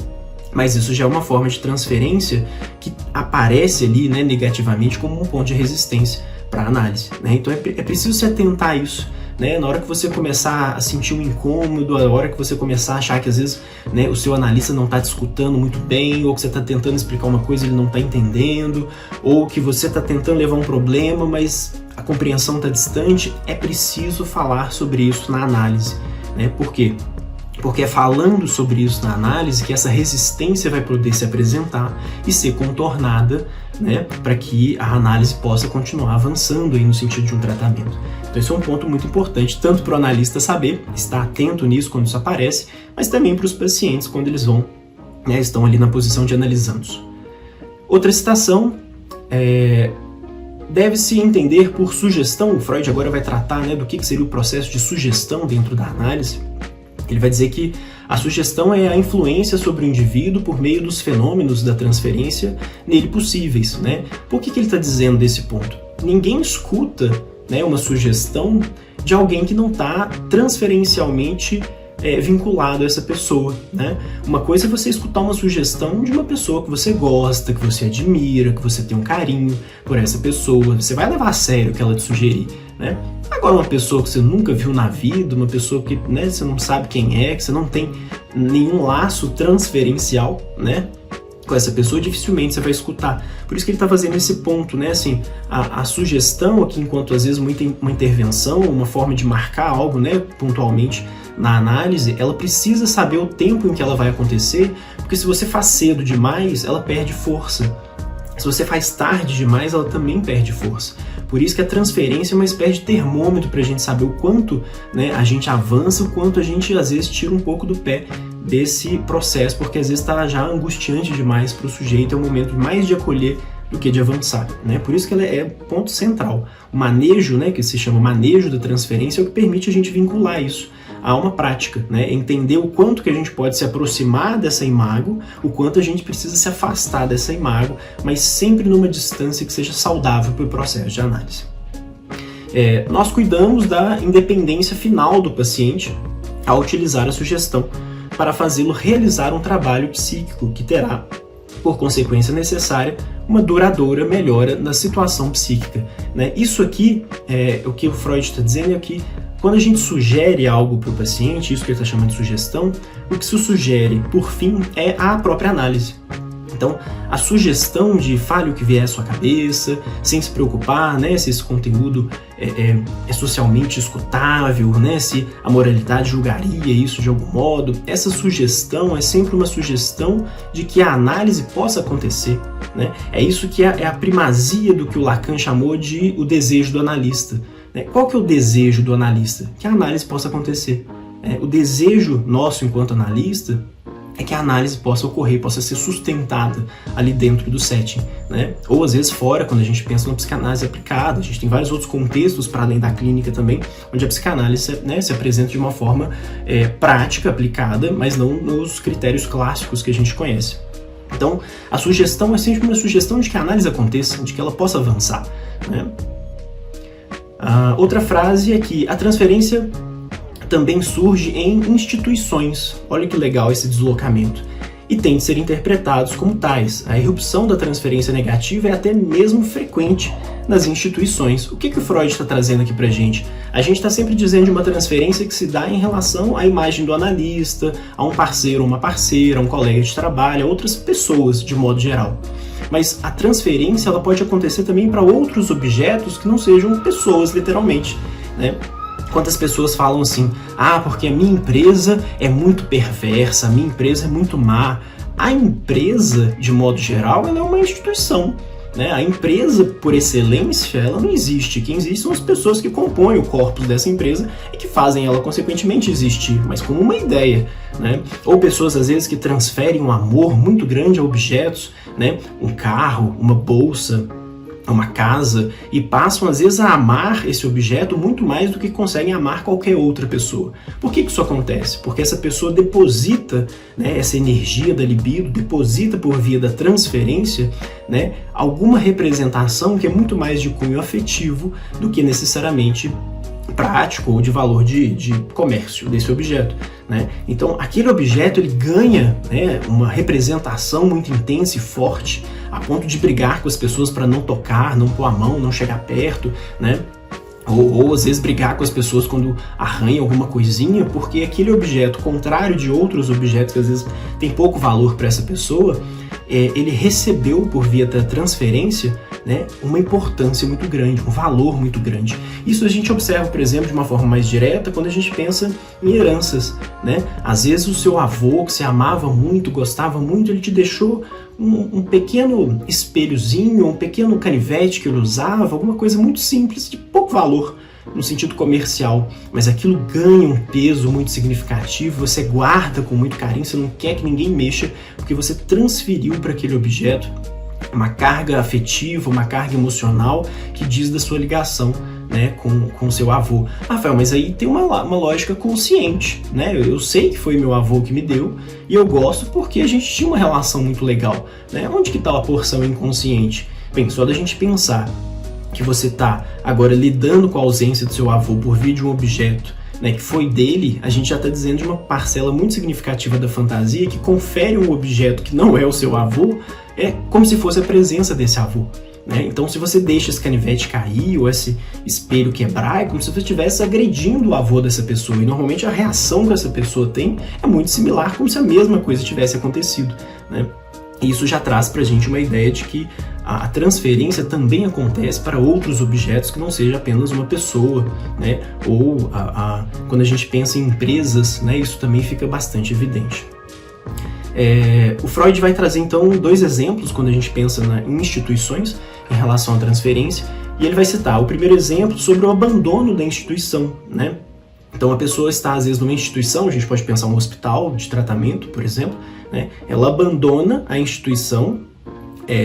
Mas isso já é uma forma de transferência que aparece ali, né, negativamente como um ponto de resistência para a análise, né? Então é preciso se atentar a isso, né? Na hora que você começar a sentir um incômodo, na hora que você começar a achar que às vezes, né, o seu analista não está te escutando muito bem, ou que você está tentando explicar uma coisa e ele não está entendendo, ou que você está tentando levar um problema, mas a compreensão está distante, é preciso falar sobre isso na análise, né? Por quê? Porque é falando sobre isso na análise que essa resistência vai poder se apresentar e ser contornada, né, para que a análise possa continuar avançando aí no sentido de um tratamento. Então esse é um ponto muito importante, tanto para o analista saber, estar atento nisso quando isso aparece, mas também para os pacientes quando eles vão, né, estão ali na posição de analisandos. Outra citação deve-se entender por sugestão. O Freud agora vai tratar, né, do que seria o processo de sugestão dentro da análise. Ele vai dizer que a sugestão é a influência sobre o indivíduo por meio dos fenômenos da transferência nele possíveis, né? Por que ele está dizendo desse ponto? Ninguém escuta, né, uma sugestão de alguém que não está transferencialmente vinculado a essa pessoa, né? Uma coisa é você escutar uma sugestão de uma pessoa que você gosta, que você admira, que você tem um carinho por essa pessoa, você vai levar a sério o que ela te sugerir, né? Agora uma pessoa que você nunca viu na vida, uma pessoa que, né, você não sabe quem é, que você não tem nenhum laço transferencial, né, com essa pessoa, dificilmente você vai escutar. Por isso que ele está fazendo esse ponto, né, assim, a sugestão aqui, enquanto às vezes uma intervenção, uma forma de marcar algo, né, pontualmente na análise, ela precisa saber o tempo em que ela vai acontecer, porque se você faz cedo demais, ela perde força. Se você faz tarde demais, ela também perde força. Por isso que a transferência é uma espécie de termômetro para a gente saber o quanto, né, a gente avança, o quanto a gente às vezes tira um pouco do pé desse processo, porque às vezes está já angustiante demais para o sujeito, é um momento mais de acolher do que de avançar, né? Por isso que ela é ponto central. O manejo, né, que se chama manejo da transferência, é o que permite a gente vincular isso a uma prática, né? Entender o quanto que a gente pode se aproximar dessa imago, o quanto a gente precisa se afastar dessa imago, mas sempre numa distância que seja saudável para o processo de análise. Nós cuidamos da independência final do paciente ao utilizar a sugestão para fazê-lo realizar um trabalho psíquico que terá, por consequência necessária, uma duradoura melhora na situação psíquica, né? Isso aqui, o que o Freud está dizendo é que quando a gente sugere algo para o paciente, isso que ele está chamando de sugestão, o que se sugere, por fim, é a própria análise. Então, a sugestão de fale o que vier à sua cabeça, sem se preocupar, né, se esse conteúdo é socialmente escutável, né, se a moralidade julgaria isso de algum modo, essa sugestão é sempre uma sugestão de que a análise possa acontecer, né? É isso que é a primazia do que o Lacan chamou de o desejo do analista, né? Qual que é o desejo do analista? Que a análise possa acontecer. O desejo nosso enquanto analista é que a análise possa ocorrer, possa ser sustentada ali dentro do setting, né? Ou às vezes fora, quando a gente pensa numa psicanálise aplicada. A gente tem vários outros contextos para além da clínica também, onde a psicanálise, né, se apresenta de uma forma prática, aplicada, mas não nos critérios clássicos que a gente conhece. Então, a sugestão é sempre uma sugestão de que a análise aconteça, de que ela possa avançar, né? Outra frase é que a transferência também surge em instituições. Olha que legal esse deslocamento. E tem de ser interpretados como tais. A irrupção da transferência negativa é até mesmo frequente nas instituições. O que o Freud está trazendo aqui pra gente? A gente está sempre dizendo de uma transferência que se dá em relação à imagem do analista, a um parceiro, uma parceira, a um colega de trabalho, a outras pessoas, de modo geral. Mas a transferência ela pode acontecer também para outros objetos que não sejam pessoas, literalmente, né? Quantas pessoas falam assim, porque a minha empresa é muito perversa, a minha empresa é muito má. A empresa, de modo geral, ela é uma instituição, né? A empresa, por excelência, ela não existe. Quem existe são as pessoas que compõem o corpus dessa empresa e que fazem ela, consequentemente, existir, mas como uma ideia, né? Ou pessoas, às vezes, que transferem um amor muito grande a objetos, né? Um carro, uma bolsa, uma casa, e passam às vezes a amar esse objeto muito mais do que conseguem amar qualquer outra pessoa. Por que isso acontece? Porque essa pessoa deposita, né, essa energia da libido, deposita por via da transferência, né, alguma representação que é muito mais de cunho afetivo do que necessariamente prático ou de valor de comércio desse objeto, né? Então aquele objeto ele ganha, né, uma representação muito intensa e forte a ponto de brigar com as pessoas para não tocar, não pôr a mão, não chegar perto, né? Ou às vezes brigar com as pessoas quando arranha alguma coisinha, porque aquele objeto, contrário de outros objetos que às vezes tem pouco valor para essa pessoa, ele recebeu por via da transferência, né, uma importância muito grande, um valor muito grande. Isso a gente observa, por exemplo, de uma forma mais direta quando a gente pensa em heranças, né? Às vezes o seu avô, que você amava muito, gostava muito, ele te deixou um pequeno espelhozinho, um pequeno canivete que ele usava, alguma coisa muito simples, de pouco valor no sentido comercial, mas aquilo ganha um peso muito significativo, você guarda com muito carinho, você não quer que ninguém mexa, porque você transferiu para aquele objeto uma carga afetiva, uma carga emocional que diz da sua ligação, né, com seu avô. Rafael, mas aí tem uma lógica consciente, né? Eu sei que foi meu avô que me deu e eu gosto porque a gente tinha uma relação muito legal, né? Onde que está a porção inconsciente? Bem, só da gente pensar que você está agora lidando com a ausência do seu avô por via de um objeto, né, que foi dele, a gente já está dizendo de uma parcela muito significativa da fantasia que confere um objeto que não é o seu avô, como se fosse a presença desse avô, né? Então, se você deixa esse canivete cair ou esse espelho quebrar, é como se você estivesse agredindo o avô dessa pessoa. E normalmente a reação que essa pessoa tem é muito similar, como se a mesma coisa tivesse acontecido, né? E isso já traz para a gente uma ideia de que a transferência também acontece para outros objetos que não seja apenas uma pessoa, né? Ou quando a gente pensa em empresas, né, isso também fica bastante evidente. O Freud vai trazer então 2 exemplos quando a gente pensa em instituições em relação à transferência, e ele vai citar o primeiro exemplo sobre o abandono da instituição, né? Então a pessoa está às vezes numa instituição, a gente pode pensar um hospital de tratamento, por exemplo, né? Ela abandona a instituição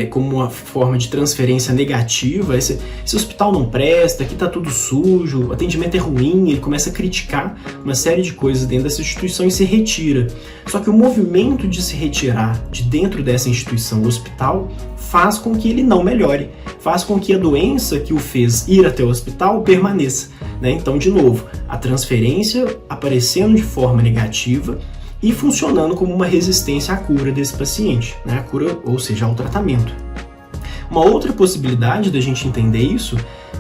como uma forma de transferência negativa. Esse hospital não presta, aqui está tudo sujo, o atendimento é ruim, ele começa a criticar uma série de coisas dentro dessa instituição e se retira. Só que o movimento de se retirar de dentro dessa instituição, o hospital, faz com que ele não melhore, faz com que a doença que o fez ir até o hospital permaneça, né? Então, de novo, a transferência aparecendo de forma negativa e funcionando como uma resistência à cura desse paciente, né? A cura, ou seja, ao tratamento. Uma outra possibilidade da gente entender isso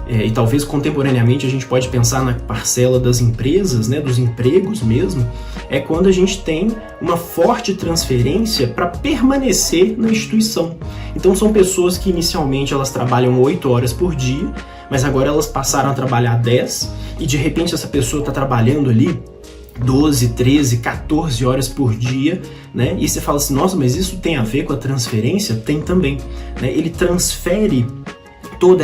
e talvez contemporaneamente a gente pode pensar na parcela das empresas, né, dos empregos mesmo, é quando a gente tem uma forte transferência para permanecer na instituição. Então são pessoas que inicialmente elas trabalham 8 horas por dia, mas agora elas passaram a trabalhar 10, e de repente essa pessoa está trabalhando ali 12, 13, 14 horas por dia, né? E você fala assim, nossa, mas isso tem a ver com a transferência? Tem também, né? Ele transfere todo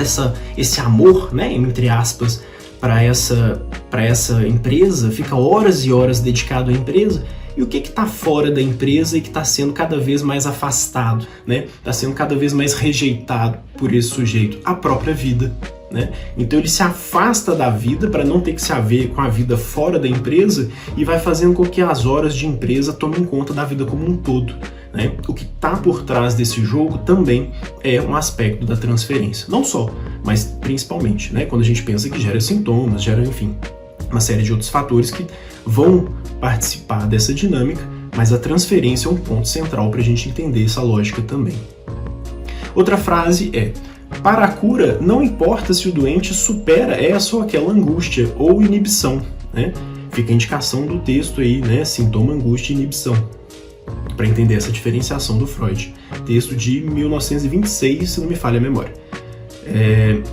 esse amor, né, entre aspas, para essa empresa, fica horas e horas dedicado à empresa, e o que está fora da empresa e que está sendo cada vez mais afastado, né? Está sendo cada vez mais rejeitado por esse sujeito? A própria vida. Né? Então ele se afasta da vida para não ter que se haver com a vida fora da empresa e vai fazendo com que as horas de empresa tomem conta da vida como um todo. Né? O que está por trás desse jogo também é um aspecto da transferência. Não só, mas principalmente, né? Quando a gente pensa que gera sintomas, gera, enfim, uma série de outros fatores que vão participar dessa dinâmica, mas a transferência é um ponto central para a gente entender essa lógica também. Outra frase é: para a cura, não importa se o doente supera essa ou aquela angústia ou inibição, né? Fica a indicação do texto aí, né? Sintoma, angústia e inibição, para entender essa diferenciação do Freud. Texto de 1926, se não me falha a memória.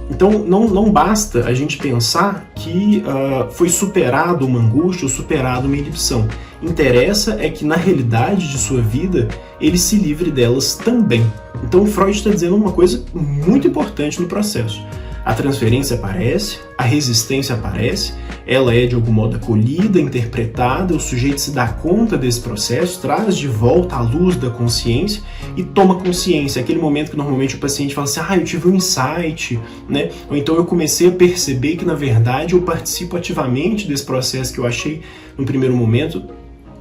Então, não basta a gente pensar que foi superado uma angústia ou superado uma inibição. Interessa é que, na realidade de sua vida, ele se livre delas também. Então, o Freud está dizendo uma coisa muito importante no processo. A transferência aparece, a resistência aparece, ela é de algum modo acolhida, interpretada, o sujeito se dá conta desse processo, traz de volta a luz da consciência e toma consciência. Aquele momento que normalmente o paciente fala assim, eu tive um insight, né? Ou então eu comecei a perceber que na verdade eu participo ativamente desse processo que eu achei no primeiro momento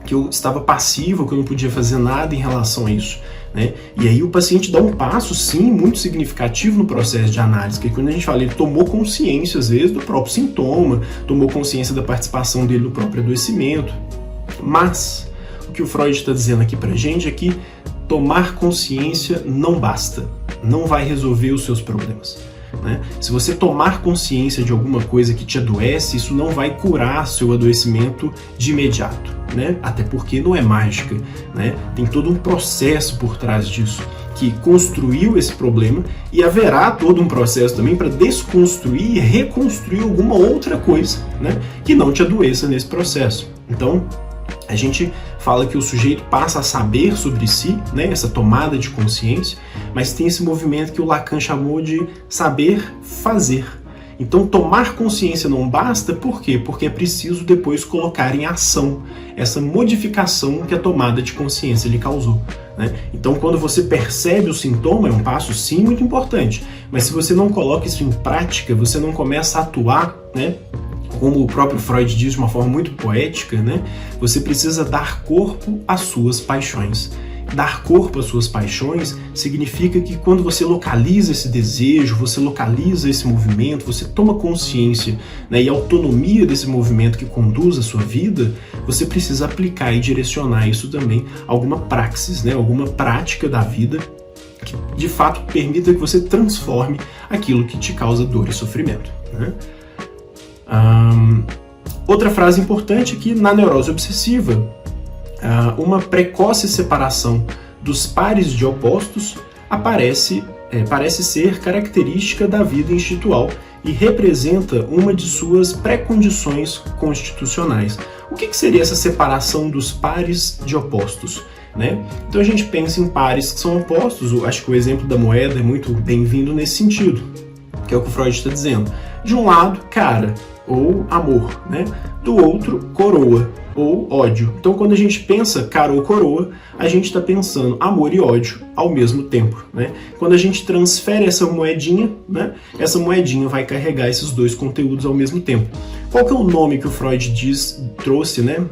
que eu estava passivo, que eu não podia fazer nada em relação a isso. Né? E aí o paciente dá um passo, sim, muito significativo no processo de análise, que quando a gente fala, ele tomou consciência, às vezes, do próprio sintoma, tomou consciência da participação dele no próprio adoecimento. Mas o que o Freud está dizendo aqui pra gente é que tomar consciência não basta, não vai resolver os seus problemas. Né? Se você tomar consciência de alguma coisa que te adoece, isso não vai curar seu adoecimento de imediato, né? Até porque não é mágica, né? Tem todo um processo por trás disso que construiu esse problema e haverá todo um processo também para desconstruir e reconstruir alguma outra coisa, né? Que não te adoeça nesse processo. Então, a gente fala que o sujeito passa a saber sobre si, né, essa tomada de consciência, mas tem esse movimento que o Lacan chamou de saber fazer. Então, tomar consciência não basta, por quê? Porque é preciso depois colocar em ação essa modificação que a tomada de consciência lhe causou. Né? Então, quando você percebe o sintoma, é um passo sim muito importante, mas se você não coloca isso em prática, você não começa a atuar, né? Como o próprio Freud diz de uma forma muito poética, né? Você precisa dar corpo às suas paixões. Dar corpo às suas paixões significa que quando você localiza esse desejo, você localiza esse movimento, você toma consciência, né, e autonomia desse movimento que conduz a sua vida, você precisa aplicar e direcionar isso também a alguma praxis, né, alguma prática da vida que de fato permita que você transforme aquilo que te causa dor e sofrimento. Né? Outra frase importante é que na neurose obsessiva, uma precoce separação dos pares de opostos parece ser característica da vida institucional e representa uma de suas pré-condições constitucionais. O que seria essa separação dos pares de opostos? Né? Então a gente pensa em pares que são opostos, acho que o exemplo da moeda é muito bem-vindo nesse sentido, que é o que o Freud está dizendo. De um lado, cara, ou amor, né? Do outro, coroa, ou ódio. Então, quando a gente pensa cara ou coroa, a gente está pensando amor e ódio ao mesmo tempo. Né? Quando a gente transfere essa moedinha, né? Essa moedinha vai carregar esses dois conteúdos ao mesmo tempo. Qual que é o nome que o Freud trouxe, né,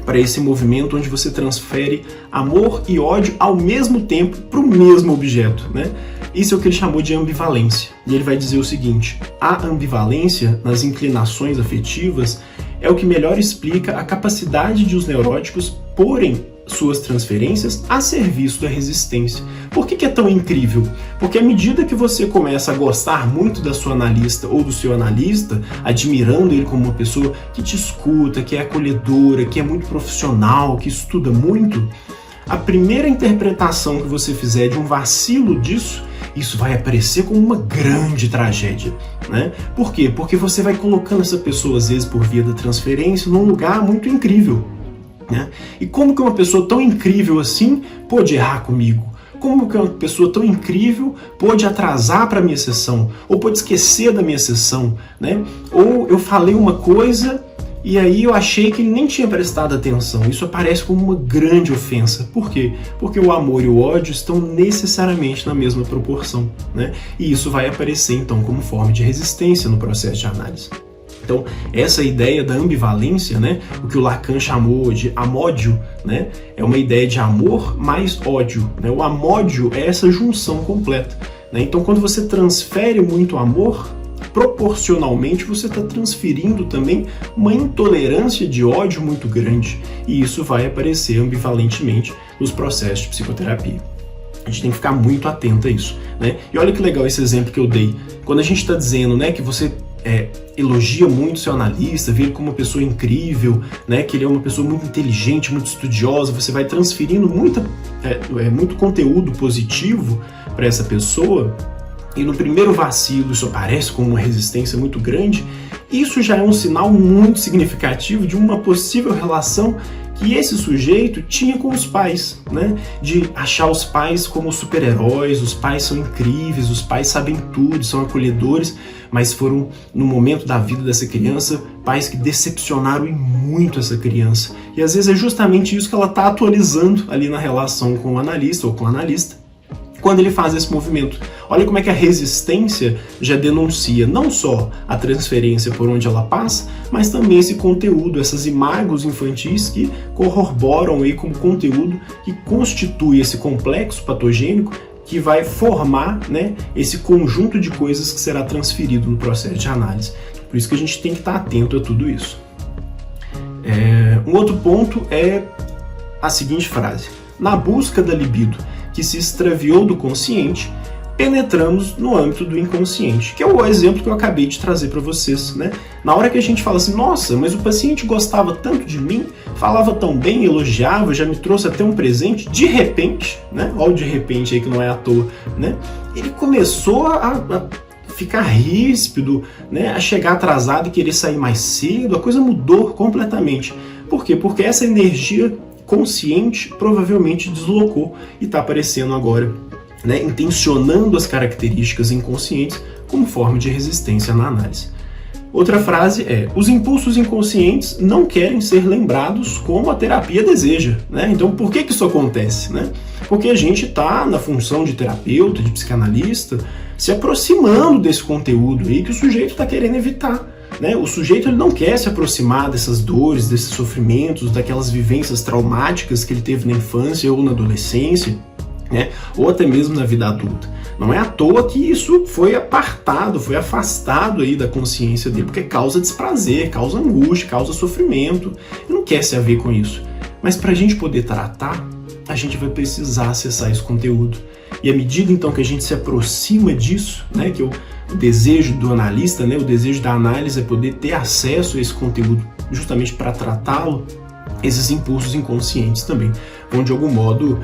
para esse movimento onde você transfere amor e ódio ao mesmo tempo para o mesmo objeto? Né? Isso é o que ele chamou de ambivalência. E ele vai dizer o seguinte: a ambivalência nas inclinações afetivas é o que melhor explica a capacidade de os neuróticos porem suas transferências a serviço da resistência. Por que é tão incrível? Porque à medida que você começa a gostar muito da sua analista ou do seu analista, admirando ele como uma pessoa que te escuta, que é acolhedora, que é muito profissional, que estuda muito, a primeira interpretação que você fizer de um vacilo disso, isso vai aparecer como uma grande tragédia, né? Por quê? Porque você vai colocando essa pessoa, às vezes por via da transferência, num lugar muito incrível, né? E como que uma pessoa tão incrível assim pode errar comigo? Como que uma pessoa tão incrível pode atrasar para a minha sessão? Ou pode esquecer da minha sessão, né? Ou eu falei uma coisa e aí eu achei que ele nem tinha prestado atenção. Isso aparece como uma grande ofensa. Por quê? Porque o amor e o ódio estão necessariamente na mesma proporção, né? E isso vai aparecer então como forma de resistência no processo de análise. Então, essa ideia da ambivalência, né, o que o Lacan chamou de amódio, né, é uma ideia de amor mais ódio, né? O amódio é essa junção completa, né? Então, quando você transfere muito amor, proporcionalmente você está transferindo também uma intolerância de ódio muito grande, e isso vai aparecer ambivalentemente nos processos de psicoterapia. A gente tem que ficar muito atento a isso, né? E olha que legal esse exemplo que eu dei. Quando a gente está dizendo, né, que você elogia muito seu analista, vê ele como uma pessoa incrível, né, que ele é uma pessoa muito inteligente, muito estudiosa, você vai transferindo muito conteúdo positivo para essa pessoa, e no primeiro vacilo isso aparece como uma resistência muito grande. Isso já é um sinal muito significativo de uma possível relação que esse sujeito tinha com os pais, né? De achar os pais como super-heróis, os pais são incríveis, os pais sabem tudo, são acolhedores, mas foram, no momento da vida dessa criança, pais que decepcionaram muito essa criança. E às vezes é justamente isso que ela está atualizando ali na relação com o analista ou com o analista, quando ele faz esse movimento. Olha como é que a resistência já denuncia não só a transferência por onde ela passa, mas também esse conteúdo, essas imagens infantis que corroboram aí como conteúdo que constitui esse complexo patogênico que vai formar, né, esse conjunto de coisas que será transferido no processo de análise. Por isso que a gente tem que estar atento a tudo isso. Um outro ponto é a seguinte frase: na busca da libido que se extraviou do consciente, penetramos no âmbito do inconsciente, que é o exemplo que eu acabei de trazer para vocês, né? Na hora que a gente fala assim, nossa, mas o paciente gostava tanto de mim, falava tão bem, elogiava, já me trouxe até um presente, de repente, né? Olha o de repente aí que não é à toa, né? Ele começou a ficar ríspido, né? A chegar atrasado e querer sair mais cedo, a coisa mudou completamente. Por quê? Porque essa energia consciente provavelmente deslocou e está aparecendo agora, né, intencionando as características inconscientes como forma de resistência na análise. Outra frase é: os impulsos inconscientes não querem ser lembrados como a terapia deseja, né? Então por que isso acontece, né? Porque a gente está na função de terapeuta, de psicanalista, se aproximando desse conteúdo aí que o sujeito está querendo evitar. Né? O sujeito ele não quer se aproximar dessas dores, desses sofrimentos, daquelas vivências traumáticas que ele teve na infância ou na adolescência, né? Ou até mesmo na vida adulta. Não é à toa que isso foi apartado, foi afastado aí da consciência dele, porque causa desprazer, causa angústia, causa sofrimento. Ele não quer se haver com isso. Mas para a gente poder tratar, a gente vai precisar acessar esse conteúdo. E à medida então que a gente se aproxima disso, né, que o desejo do analista, né, o desejo da análise é poder ter acesso a esse conteúdo justamente para tratá-lo, esses impulsos inconscientes também vão de algum modo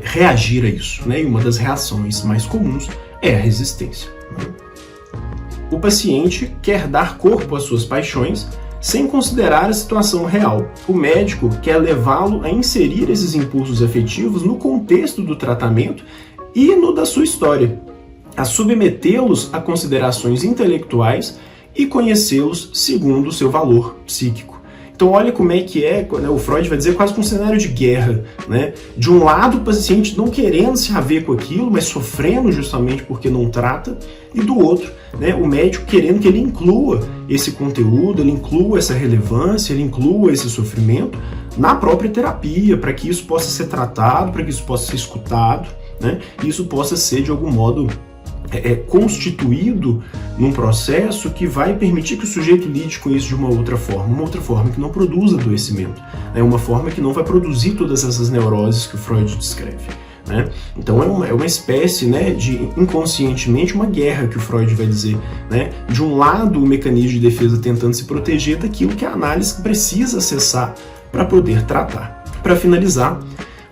reagir a isso, né? E uma das reações mais comuns é a resistência. O paciente quer dar corpo às suas paixões sem considerar a situação real. O médico quer levá-lo a inserir esses impulsos afetivos no contexto do tratamento e no da sua história, a submetê-los a considerações intelectuais e conhecê-los segundo o seu valor psíquico. Então olha como é que né, o Freud vai dizer quase que um cenário de guerra, né? De um lado o paciente não querendo se haver com aquilo, mas sofrendo justamente porque não trata, e do outro, né, o médico querendo que ele inclua esse conteúdo, ele inclua essa relevância, ele inclua esse sofrimento na própria terapia, para que isso possa ser tratado, para que isso possa ser escutado, né? E isso possa ser de algum modo constituído num processo que vai permitir que o sujeito lide com isso de uma outra forma que não produza adoecimento, né? Uma forma que não vai produzir todas essas neuroses que o Freud descreve, né? Então é uma espécie, né, de, inconscientemente, uma guerra que o Freud vai dizer, né? De um lado, o mecanismo de defesa tentando se proteger daquilo que a análise precisa acessar para poder tratar. Para finalizar,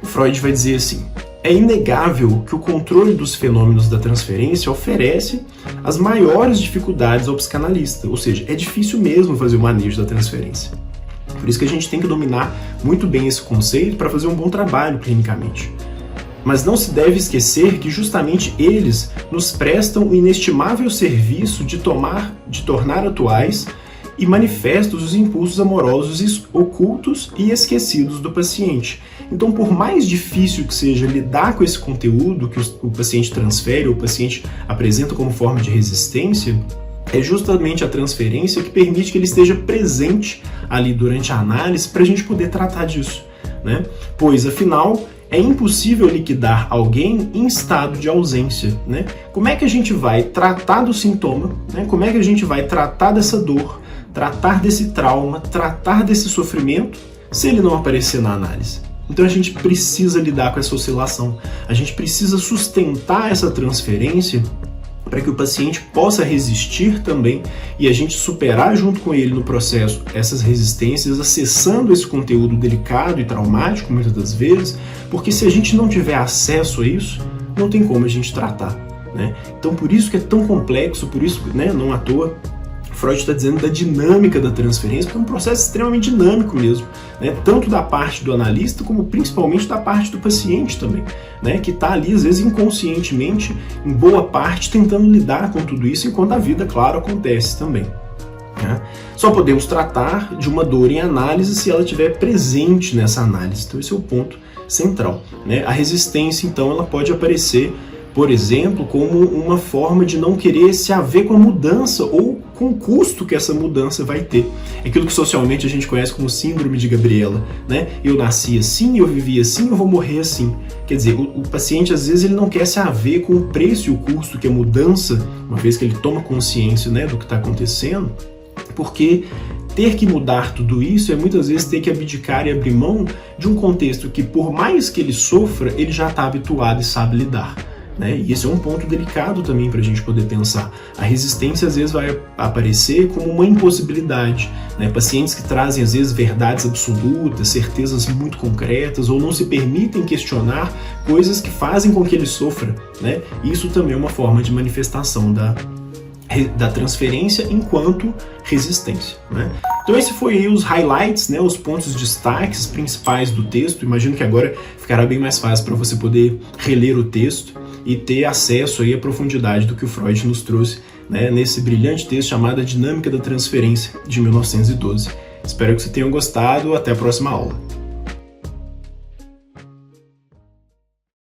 o Freud vai dizer assim: é inegável que o controle dos fenômenos da transferência oferece as maiores dificuldades ao psicanalista, ou seja, é difícil mesmo fazer o manejo da transferência. Por isso que a gente tem que dominar muito bem esse conceito para fazer um bom trabalho clinicamente. Mas não se deve esquecer que justamente eles nos prestam o inestimável serviço de tornar atuais e manifestos os impulsos amorosos ocultos e esquecidos do paciente. Então, por mais difícil que seja lidar com esse conteúdo que o paciente transfere, ou o paciente apresenta como forma de resistência, é justamente a transferência que permite que ele esteja presente ali durante a análise para a gente poder tratar disso, né? Pois, afinal, é impossível liquidar alguém em estado de ausência, né? Como é que a gente vai tratar do sintoma, né? Como é que a gente vai tratar dessa dor, tratar desse trauma, tratar desse sofrimento, se ele não aparecer na análise? Então a gente precisa lidar com essa oscilação, a gente precisa sustentar essa transferência para que o paciente possa resistir também e a gente superar junto com ele no processo essas resistências, acessando esse conteúdo delicado e traumático muitas das vezes, porque se a gente não tiver acesso a isso, não tem como a gente tratar, né? Então por isso que é tão complexo, por isso, né, não à toa, Freud está dizendo da dinâmica da transferência, porque é um processo extremamente dinâmico mesmo, né? Tanto da parte do analista, como principalmente da parte do paciente também, né? Que está ali, às vezes, inconscientemente, em boa parte, tentando lidar com tudo isso, enquanto a vida, claro, acontece também, né? Só podemos tratar de uma dor em análise se ela estiver presente nessa análise. Então esse é o ponto central, né? A resistência, então, ela pode aparecer, por exemplo, como uma forma de não querer se haver com a mudança ou com o custo que essa mudança vai ter. É aquilo que socialmente a gente conhece como síndrome de Gabriela, né? Eu nasci assim, eu vivi assim, eu vou morrer assim. Quer dizer, o paciente às vezes ele não quer se haver com o preço e o custo que a mudança, uma vez que ele toma consciência, né, do que está acontecendo, porque ter que mudar tudo isso é muitas vezes ter que abdicar e abrir mão de um contexto que, por mais que ele sofra, ele já está habituado e sabe lidar, né? E esse é um ponto delicado também para a gente poder pensar. A resistência às vezes vai aparecer como uma impossibilidade, né? Pacientes que trazem às vezes verdades absolutas, certezas muito concretas, ou não se permitem questionar coisas que fazem com que ele sofra, né? Isso também é uma forma de manifestação da transferência enquanto resistência, né? Então esse foi aí os highlights, né, os pontos destaques principais do texto. Imagino que agora ficará bem mais fácil para você poder reler o texto e ter acesso aí à profundidade do que o Freud nos trouxe, né, nesse brilhante texto chamado A Dinâmica da Transferência, de 1912. Espero que você tenha gostado. Até a próxima aula.